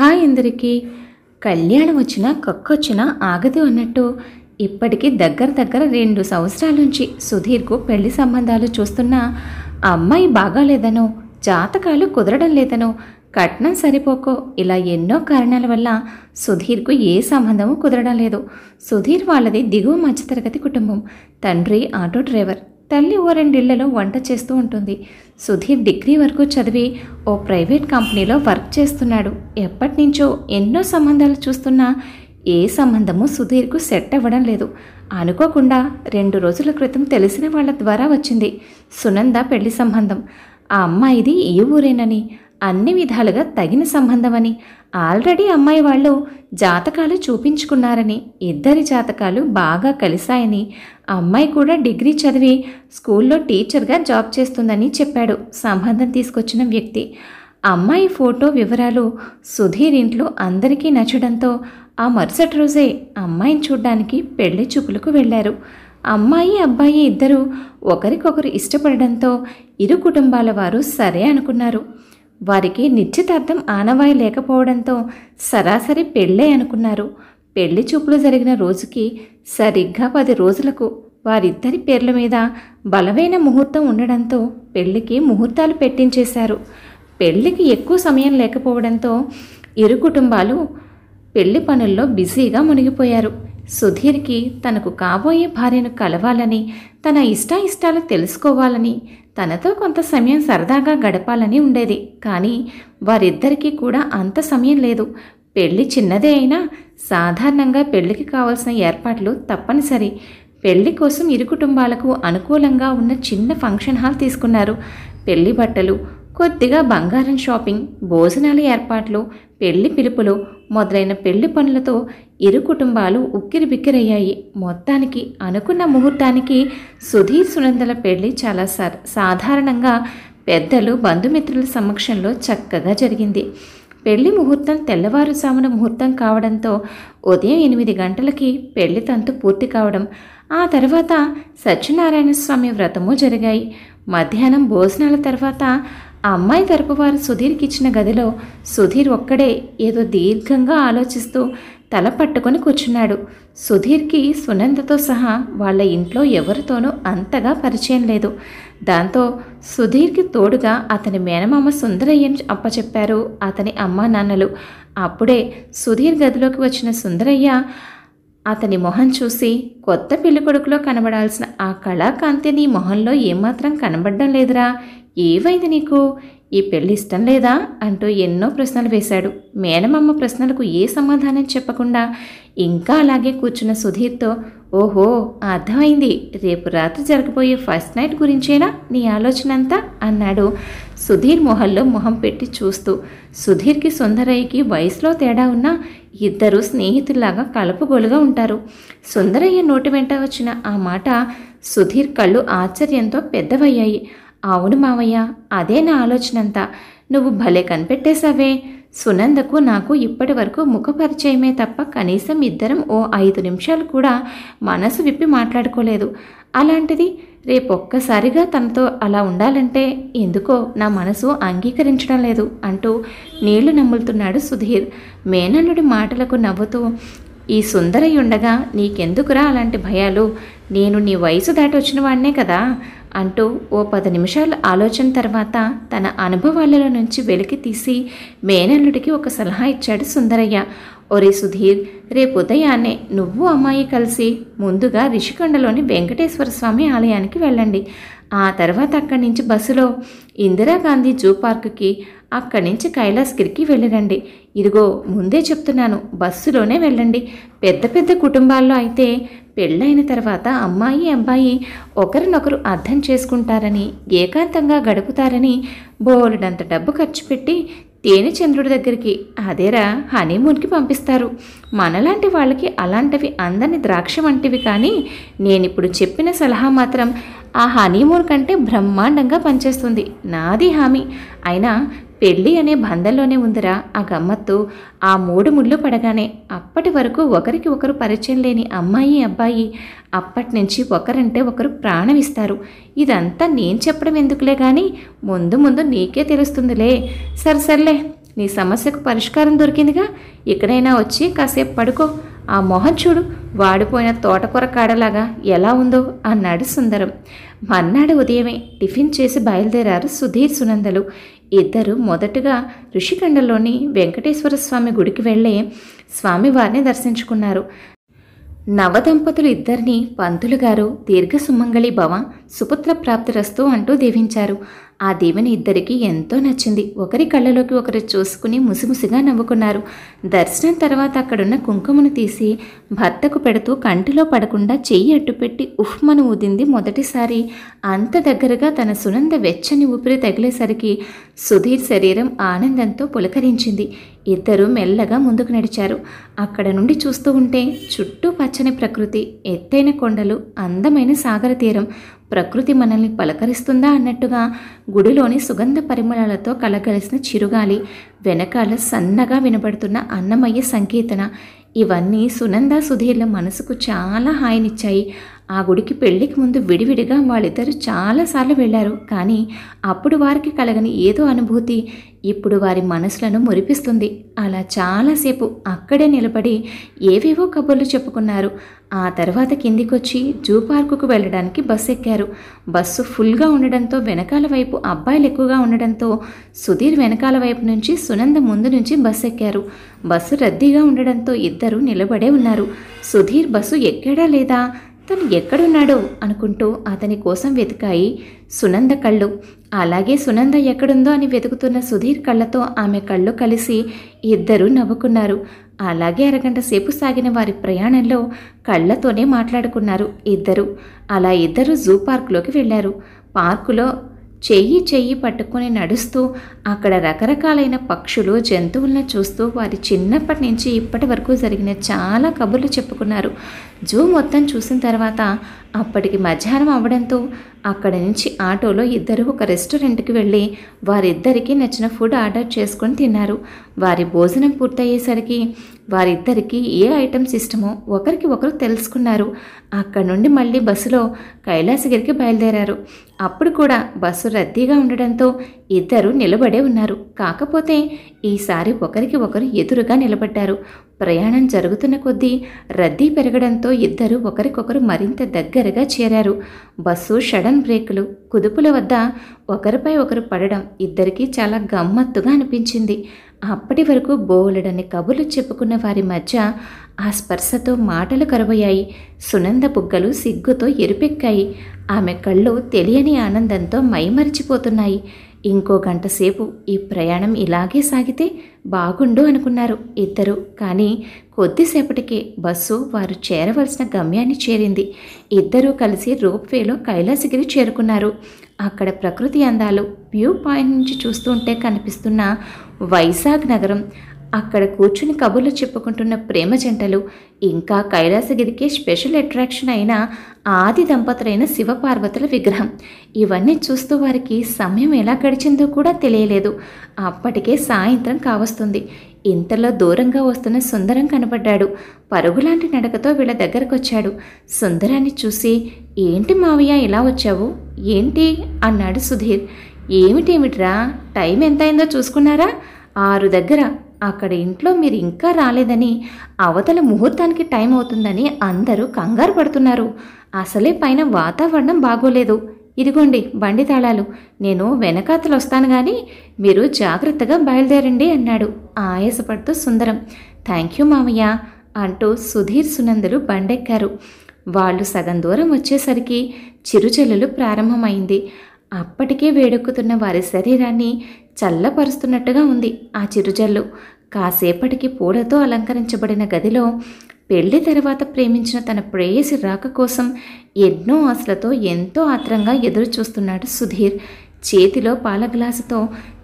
Hi అందరికీ. కళ్యాణం వచ్చినా కక్కొచ్చినా ఆగదు అన్నట్టు ఇప్పటికీ దగ్గర 2 సంవత్సరాల నుంచి సుధీర్కు పెళ్లి సంబంధాలు చూస్తున్నా అమ్మాయి బాగాలేదనో, జాతకాలు కుదరడం లేదనో, కట్నం సరిపోకో ఇలా ఎన్నో కారణాల వల్ల సుధీర్కు ఏ సంబంధము కుదరడం లేదు. సుధీర్ వాళ్ళది దిగువ మధ్యతరగతి కుటుంబం. తండ్రి ఆటో డ్రైవర్, తల్లి ఓ 2 ఇళ్లలో వంట చేస్తూ ఉంటుంది. సుధీర్ డిగ్రీ వరకు చదివి ఓ ప్రైవేట్ కంపెనీలో వర్క్ చేస్తున్నాడు. ఎప్పటి నుంచో ఎన్నో సంబంధాలు చూస్తున్నా ఏ సంబంధము సుధీర్కు సెట్ అవ్వడం లేదు. అనుకోకుండా 2 రోజుల క్రితం తెలిసిన వాళ్ళ ద్వారా వచ్చింది సునంద పెళ్లి సంబంధం. ఆ అమ్మాయిది ఈ ఊరేనని, అన్ని విధాలుగా తగిన సంబంధమని, ఆల్రెడీ అమ్మాయి వాళ్ళు జాతకాలు చూపించుకున్నారని, ఇద్దరి జాతకాలు బాగా కలిశాయని, అమ్మాయి కూడా డిగ్రీ చదివి స్కూల్లో టీచర్గా జాబ్ చేస్తుందని చెప్పాడు సంబంధం తీసుకొచ్చిన వ్యక్తి. అమ్మాయి ఫోటో వివరాలు సుధీర్ ఇంట్లో అందరికీ నచ్చడంతో ఆ మరుసటి రోజే అమ్మాయిని చూడ్డానికి పెళ్లి చూపులకు వెళ్లారు. అమ్మాయి అబ్బాయి ఇద్దరూ ఒకరికొకరు ఇష్టపడడంతో ఇరు కుటుంబాల వారు సరే అనుకున్నారు. వారికి నిశ్చితార్థం ఆనవాయి లేకపోవడంతో సరాసరి పెళ్ళే అనుకున్నారు. పెళ్లి చూపులు జరిగిన రోజుకి సరిగ్గా 10 రోజులకు వారిద్దరి పేర్ల మీద బలమైన ముహూర్తం ఉండడంతో పెళ్లికి ముహూర్తాలు పెట్టించేశారు. పెళ్లికి ఎక్కువ సమయం లేకపోవడంతో ఇరు కుటుంబాలు పెళ్లి పనుల్లో బిజీగా మునిగిపోయారు. సుధీర్కి తనకు కాబోయే భార్యను కలవాలని, తన ఇష్టాయిష్టాలు తెలుసుకోవాలని, తనతో కొంత సమయం సరదాగా గడపాలని ఉండేది. కానీ వారిద్దరికీ కూడా అంత సమయం లేదు. పెళ్లి చిన్నదే అయినా సాధారణంగా పెళ్లికి కావాల్సిన ఏర్పాట్లు తప్పనిసరి. పెళ్లి కోసం ఇరు కుటుంబాలకు అనుకూలంగా ఉన్న చిన్న ఫంక్షన్ హాల్ తీసుకున్నారు. పెళ్లి బట్టలు, కొద్దిగా బంగారం షాపింగ్, భోజనాల ఏర్పాట్లు, పెళ్లి పిలుపులు మొదలైన పెళ్లి పనులతో ఇరు కుటుంబాలు ఉక్కిరిబిక్కిరయ్యాయి. మొత్తానికి అనుకున్న ముహూర్తానికి సుధీర్ సునందల పెళ్లి చాలా సాధారణంగా పెద్దలు బంధుమిత్రుల సమక్షంలో చక్కగా జరిగింది. పెళ్లి ముహూర్తం తెల్లవారుజామున ముహూర్తం కావడంతో ఉదయం 8 గంటలకి పెళ్లి తంతు పూర్తి కావడం, ఆ తర్వాత సత్యనారాయణ స్వామి వ్రతము జరిగాయి. మధ్యాహ్నం భోజనాల తర్వాత అమ్మాయి తరపు వారు సుధీర్కి ఇచ్చిన గదిలో సుధీర్ ఒక్కడే ఏదో దీర్ఘంగా ఆలోచిస్తూ తల పట్టుకొని కూర్చున్నాడు. సుధీర్కి సునందతో సహా వాళ్ళ ఇంట్లో ఎవరితోనూ అంతగా పరిచయం లేదు. దాంతో సుధీర్కి తోడుగా అతని మేనమామ సుందరయ్యని అప్పచెప్పారు అతని అమ్మా నాన్నలు. అప్పుడే సుధీర్ గదిలోకి వచ్చిన సుందరయ్య అతని మొహం చూసి, కొత్త పెళ్ళికొడుకులో కనబడాల్సిన ఆ కళాకాంతి నీ మొహంలో ఏమాత్రం కనబడడం లేదురా, ఏవైంది నీకు, ఈ పెళ్ళి ఇష్టం లేదా అంటూ ఎన్నో ప్రశ్నలు వేశాడు. మేనమామ ప్రశ్నలకు ఏ సమాధానం చెప్పకుండా ఇంకా అలాగే కూర్చున్న సుధీర్తో, ఓహో అర్థమైంది, రేపు రాత్రి జరగబోయే ఫస్ట్ నైట్ గురించేనా నీ ఆలోచన అంతా అన్నాడు సుధీర్ మొహంలో మొహం పెట్టి చూస్తూ. సుధీర్కి సుందరయ్యకి వయసులో తేడా ఉన్నా ఇద్దరు స్నేహితుల్లాగా కలుపుగోలుగా ఉంటారు. సుందరయ్య నోటి వెంట వచ్చిన ఆ మాట సుధీర్ కళ్ళు ఆశ్చర్యంతో పెద్దవయ్యాయి. అవును మావయ్య, అదే నా ఆలోచనంతా, నువ్వు భలే కనిపెట్టేశావే. సునందకు నాకు ఇప్పటి వరకు ముఖ పరిచయమే తప్ప కనీసం ఇద్దరం ఓ 5 నిమిషాలు కూడా మనసు విప్పి మాట్లాడుకోలేదు. అలాంటిది రేపొక్కసారిగా తనతో అలా ఉండాలంటే ఎందుకో నా మనసు అంగీకరించడం లేదు అంటూ నీళ్లు నమ్ములుతున్నాడు సుధీర్. మేనల్లుడి మాటలకు నవ్వుతూ, ఈ సుందరయ్య ఉండగా నీకెందుకురా అలాంటి భయాలు, నేను నీ వయసు దాటి వచ్చిన వాడినే కదా అంటూ ఓ 10 నిమిషాల ఆలోచన తర్వాత తన అనుభవాలలో నుంచి వెలికి తీసి మేనల్లుడికి ఒక సలహా ఇచ్చాడు సుందరయ్య. ఒరే సుధీర్, రేపు ఉదయాన్నే నువ్వు అమ్మాయి కలిసి ముందుగా రిషికొండలోని వెంకటేశ్వర స్వామి ఆలయానికి వెళ్ళండి. ఆ తర్వాత అక్కడి నుంచి బస్సులో ఇందిరాగాంధీ జూ పార్కుకి, అక్కడి నుంచి కైలాసగిరికి వెళ్ళిరండి. ఇదిగో ముందే చెప్తున్నాను, బస్సులోనే వెళ్ళండి. పెద్ద కుటుంబాల్లో అయితే పెళ్ళైన తర్వాత అమ్మాయి అబ్బాయి ఒకరినొకరు అర్థం చేసుకుంటారని, ఏకాంతంగా గడుపుతారని బోలెడంత డబ్బు ఖర్చు పెట్టి తేనె చంద్రుడి దగ్గరికి, అదేరా హనీమూన్కి పంపిస్తారు. మనలాంటి వాళ్ళకి అలాంటివి అందని ద్రాక్ష వంటివి. కానీ నేనిప్పుడు చెప్పిన సలహా మాత్రం ఆ హనీమూన్ కంటే బ్రహ్మాండంగా పనిచేస్తుంది, నాది హామీ. అయినా పెళ్ళి అనే బంధంలోనే ఉందిరా ఆ గమ్మత్తు. ఆ 3 ముళ్ళు పడగానే అప్పటి వరకు ఒకరికి ఒకరు పరిచయం లేని అమ్మాయి అబ్బాయి అప్పటి నుంచి ఒకరంటే ఒకరు ప్రాణం ఇస్తారు. ఇదంతా నేను చెప్పడం ఎందుకులే కానీ ముందు ముందు నీకే తెలుస్తుందిలే. సర్లే నీ సమస్యకు పరిష్కారం దొరికిందిగా, ఇక్కడైనా వచ్చి కాసేపు పడుకో. ఆ మొహం చూడు, వాడిపోయిన తోటకూర కాడలాగా ఎలా ఉందో అన్నాడు సుందరం. మర్నాడు ఉదయమే టిఫిన్ చేసి బయలుదేరారు సుధీర్, సునందలు. ఇద్దరు మొదటగా ఋషికొండలోని వెంకటేశ్వర స్వామి గుడికి వెళ్ళే స్వామివారిని దర్శించుకున్నారు. నవదంపతులు ఇద్దరిని పంతులు గారు దీర్ఘ సుమంగళి భవ, సుపుత్ర ప్రాప్తిరస్తు అంటూ దీవించారు. ఆ దీవెన ఇద్దరికీ ఎంతో నచ్చింది. ఒకరి కళ్ళలోకి ఒకరు చూసుకుని ముసిముసిగా నవ్వుకున్నారు. దర్శనం తర్వాత అక్కడున్న కుంకుమను తీసి భర్తకు పెడుతూ కంటిలో పడకుండా చెయ్యి అడ్డుపెట్టి ఉఫ్మను ఊదింది మొదటిసారి. అంత దగ్గరగా తన సునంద వెచ్చని ఊపిరి తగిలేసరికి సుధీర్ శరీరం ఆనందంతో పులకరించింది. ఇద్దరూ మెల్లగా ముందుకు నడిచారు. అక్కడ నుండి చూస్తూ ఉంటే చుట్టూ పచ్చని ప్రకృతి, ఎత్తైన కొండలు, అందమైన సాగర తీరం. ప్రకృతి మనల్ని పలకరిస్తుందా అన్నట్టుగా గుడిలోని సుగంధ పరిమళాలతో కలగలిసిన చిరుగాలి, వెనకాల సన్నగా వినబడుతున్న అన్నమయ్య సంకీర్తన, ఇవన్నీ సునంద సుధీర్ల మనసుకు చాలా హాయినిచ్చాయి. ఆ గుడికి పెళ్లికి ముందు విడివిడిగా వాళ్ళిద్దరూ చాలాసార్లు వెళ్ళారు. కానీ అప్పుడు వారికి కలగని ఏదో అనుభూతి ఇప్పుడు వారి మనసులను మురిపిస్తుంది. అలా చాలాసేపు అక్కడే నిలబడి ఏవేవో కబుర్లు చెప్పుకున్నారు. ఆ తర్వాత కిందికొచ్చి జూ పార్కుకు వెళ్ళడానికి బస్సు ఎక్కారు. బస్సు ఫుల్గా ఉండడంతో వెనకాల వైపు అబ్బాయిలు ఎక్కువగా ఉండడంతో సుధీర్ వెనకాల వైపు నుంచి, సునంద ముందు నుంచి బస్సు ఎక్కారు. బస్సు రద్దీగా ఉండడంతో ఇద్దరు నిలబడే ఉన్నారు. సుధీర్ బస్సు ఎక్కాడా లేదా, తను ఎక్కడున్నాడో అనుకుంటూ అతని కోసం వెతికాయి సునంద కళ్ళు. అలాగే సునంద ఎక్కడుందో అని వెతుకుతున్న సుధీర్ కళ్ళతో ఆమె కళ్ళు కలిసి ఇద్దరూ నవ్వుకున్నారు. అలాగే అరగంట సేపు సాగిన వారి ప్రయాణంలో కళ్ళతోనే మాట్లాడుకున్నారు ఇద్దరు. అలా ఇద్దరు జూ పార్కులోకి వెళ్ళారు. పార్కులో చెయ్యి పట్టుకొని నడుస్తూ అక్కడ రకరకాలైన పక్షులు, జంతువులను చూస్తూ వారి చిన్నప్పటి నుంచి ఇప్పటి వరకు జరిగిన చాలా కబుర్లు చెప్పుకున్నారు. జూ మొత్తం చూసిన తర్వాత అప్పటికి మధ్యాహ్నం అవ్వడంతో అక్కడి నుంచి ఆటోలో ఇద్దరు ఒక రెస్టారెంట్కి వెళ్ళి వారిద్దరికీ నచ్చిన ఫుడ్ ఆర్డర్ చేసుకొని తిన్నారు. వారి భోజనం పూర్తయ్యేసరికి వారిద్దరికీ ఏ ఐటమ్స్ ఇష్టమో ఒకరికి ఒకరు తెలుసుకున్నారు. అక్కడి నుండి మళ్ళీ బస్సులో కైలాసగిరికి బయలుదేరారు. అప్పుడు కూడా బస్సు రద్దీగా ఉండడంతో ఇద్దరు నిలబడే ఉన్నారు. కాకపోతే ఈసారి ఒకరికి ఒకరు ఎదురుగా నిలబడ్డారు. ప్రయాణం జరుగుతున్న కొద్దీ రద్దీ పెరగడంతో ఇద్దరు ఒకరికొకరు మరింత దగ్గరగా చేరారు. బస్సు సడన్ బ్రేకులు, కుదుపుల వద్ద ఒకరిపై ఒకరు పడడం ఇద్దరికీ చాలా గమ్మత్తుగా అనిపించింది. అప్పటి వరకు బోలెడని కబుర్లు చెప్పుకున్న వారి మధ్య ఆ స్పర్శతో మాటలు కరువయ్యాయి. సునంద బుగ్గలు సిగ్గుతో ఎరుపెక్కాయి. ఆమె కళ్ళు తెలియని ఆనందంతో మైమరిచిపోతున్నాయి. ఇంకో గంట సేపు ఈ ప్రయాణం ఇలాగే సాగితే బాగుండు అనుకున్నారు ఇద్దరు. కానీ కొద్దిసేపటికే బస్సు వారు చేరవలసిన గమ్యాన్ని చేరింది. ఇద్దరూ కలిసి రోప్వేలో కైలాసగిరి చేరుకున్నారు. అక్కడ ప్రకృతి అందాలు, వ్యూ పాయింట్ నుంచి చూస్తుంటే కనిపిస్తున్న వైజాగ్ నగరం, అక్కడ కూర్చుని కబుర్లు చెప్పుకుంటున్న ప్రేమ జంటలు, ఇంకా కైలాసగిరికి స్పెషల్ అట్రాక్షన్ అయిన ఆది దంపతులైన శివపార్వతుల విగ్రహం, ఇవన్నీ చూస్తూ వారికి సమయం ఎలా గడిచిందో కూడా తెలియలేదు. అప్పటికే సాయంత్రం కావస్తుంది. ఇంతలో దూరంగా వస్తున్న సుందరం కనబడ్డాడు. పరుగులాంటి నడకతో వీళ్ళ దగ్గరకు వచ్చాడు. సుందరాన్ని చూసి, ఏంటి మావయ్య ఇలా వచ్చావు, ఏంటి అన్నాడు సుధీర్. ఏమిటేమిట్రా, టైం ఎంతైందో చూసుకున్నారా? 6 దగ్గర. అక్కడ ఇంట్లో మీరు ఇంకా రాలేదని, అవతల ముహూర్తానికి టైం అవుతుందని అందరూ కంగారు పడుతున్నారు. అసలే పైన వాతావరణం బాగోలేదు. ఇదిగోండి బండి తాళాలు, నేను వెనకాతలు వస్తాను కానీ మీరు జాగ్రత్తగా బయలుదేరండి అన్నాడు ఆయాసపడుతూ సుందరం. థ్యాంక్ యూ మామయ్య అంటూ సుధీర్, సునందలు బండెక్కారు. వాళ్ళు సగం దూరం వచ్చేసరికి చిరుజల్లులు ప్రారంభమైంది. అప్పటికే వేడెక్కుతున్న వారి శరీరాన్ని చల్లపరుస్తున్నట్టుగా ఉంది ఆ చిరుజల్లు. కాసేపటికి పూలతో అలంకరించబడిన గదిలో పెళ్లి తర్వాత ప్రేమించిన తన ప్రేయసి రాక కోసం ఎన్నో ఆశలతో ఎంతో ఆత్రంగా ఎదురు చూస్తున్నాడు సుధీర్. చేతిలో పాల గ్లాసుతో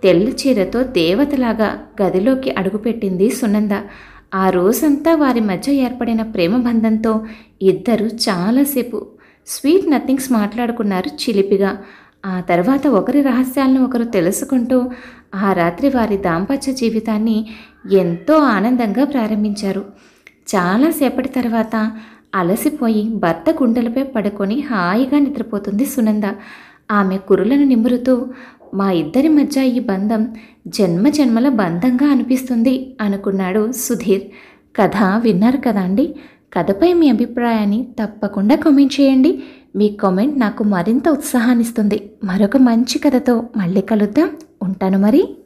తెల్ల చీరతో దేవతలాగా గదిలోకి అడుగుపెట్టింది సునంద. ఆ రోజంతా వారి మధ్య ఏర్పడిన ప్రేమ బంధంతో ఇద్దరు చాలాసేపు స్వీట్ నథింగ్స్ మాట్లాడుకున్నారు చిలిపిగా. ఆ తర్వాత ఒకరి రహస్యాలను ఒకరు తెలుసుకుంటూ ఆ రాత్రి వారి దాంపత్య జీవితాన్ని ఎంతో ఆనందంగా ప్రారంభించారు. చాలాసేపటి తర్వాత అలసిపోయి భర్త గుండెలపై పడుకొని హాయిగా నిద్రపోతుంది సునంద. ఆమె కురులను నిమురుతూ మా ఇద్దరి మధ్య ఈ బంధం జన్మ జన్మల బంధంగా అనిపిస్తుంది అనుకున్నాడు సుధీర్. కథ విన్నారు కదా అండి. కథపై మీ అభిప్రాయాన్ని తప్పకుండా కామెంట్ చేయండి. మీ కామెంట్ నాకు మరింత ఉత్సాహాన్నిస్తుంది. మరొక మంచి కథతో మళ్ళీ కలుద్దాం. ఉంటాను మరి.